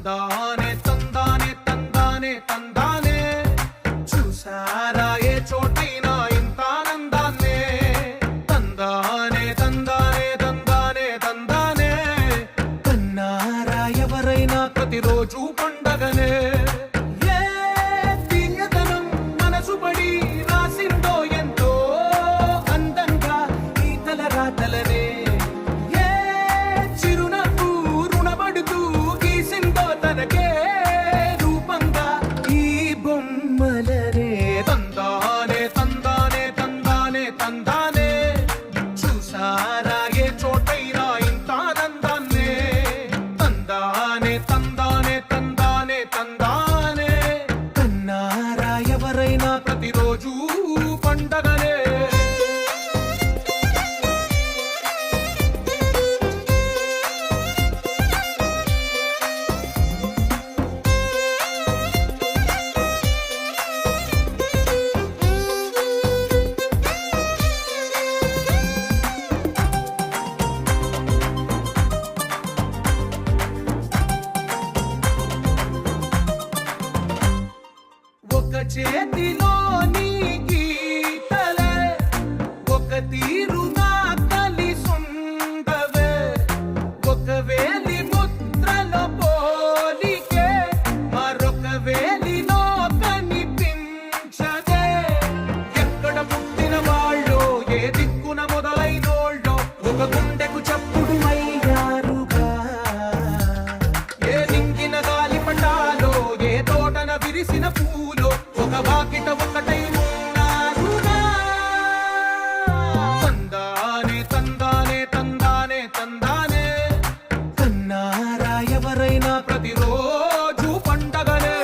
తందానే తందానే తందానే తందానే చూసారా ఏ చోటైనా ఇంత ఆనందాన్నే తందానే తందానే తందానే తందానే కన్నారా ఎవరైనా ప్రతిరోజు పండగనే ప్రతిరోజు పండగనే ఒక చేతిలో నీ గీతలే ఒక తీరుగా కలిసుండవే ఒక వేలి ముద్రలో పోలికే మరొక వేలిలో కనిపించదే ఎక్కడ పుట్టిన వాళ్ళో ఏ దిక్కున మొదలైనోళ్ళో ఒక గుండెకు చప్పుడు అయ్యారుగా ఏ నింగిన గాలి పటాలో ఏ తోటన విరిసిన పూలో ఒక వాకిట ఒకటై ఉన్నారుగా తందానే తందానే తందానే తందానే కన్నారా ఎవరైనా ప్రతిరోజు పండగనే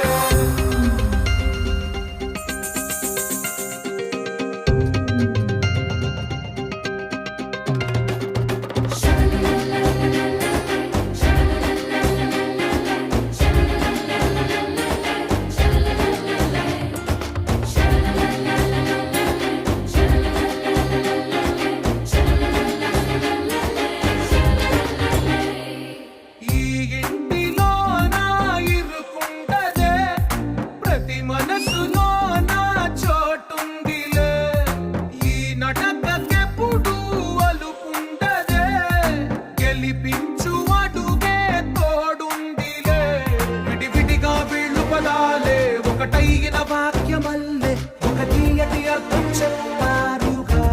ఒకటైన వాక్యమల్లే ఒక తీయటి అర్థం చెప్పారుగా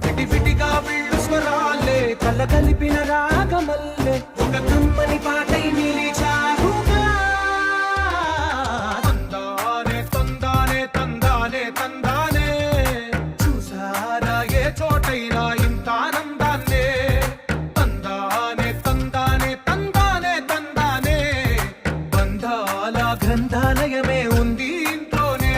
విడివిడిగా వీళ్ళు స్వరాలే కలగలిపిన రాగమల్లే ఒక కమ్మని పాటై నిలిచారుగా తందానే తందానే తందానే తందానే చూసారా ఏ చోటైనా ఇంత ఆనందాన్నే తందానే తందానే తందానే తందానే బంధాల గ్రంథాలయమే ఉంది ఇంట్లోనే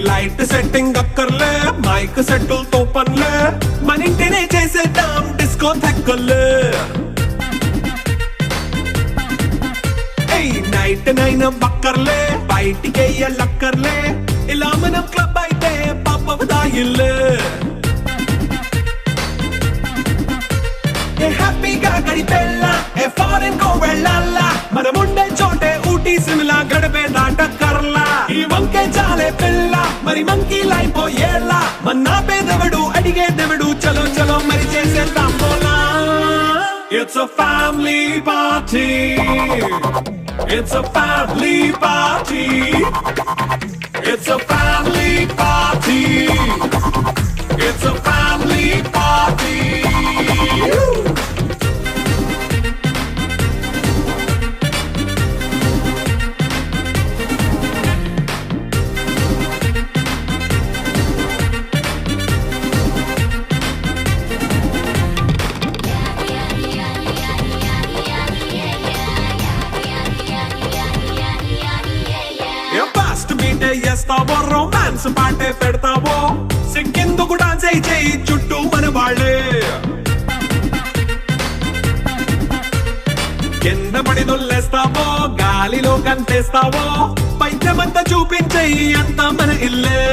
లైట్ సెట్టింగ్ అక్కర్లే మైక్ సెట్టుల్ తో పనులే మన ఇంటినే చేసేద్దాం డిస్కో థెక్కలే నైట్ నైన్ బక్కర్లే బయటికెయ్యలక్కర్లే ఇలా మనం క్లబ్ అయితే పాపదాయిల్లే హ్యాపీగా గడిపెళ్ళా ఏ ఫారెన్ కో వెళ్ళాలా మనముండే చోటే ఊటీ సిమ్లా గడిపే దాటక్కర్లా ఈ వంకే చాలే పిల్ల మరి మంకీలైపోయేలా మన్నా పేదవడు అడిగేదెవడు చలో చలో మరి చేసేద్దాం పోలా It's a family party It's a family party It's a family party It's a family party dance పాటే పెడతావో సిగ్గెందుకు డాన్స్ అయి చేయి చుట్టూ మన వాళ్ళే కింద పడి దొల్లేస్తావో గాలిలో కంటేస్తావో పైద్యమంతా చూపించేయి అంతా మన ఇల్లే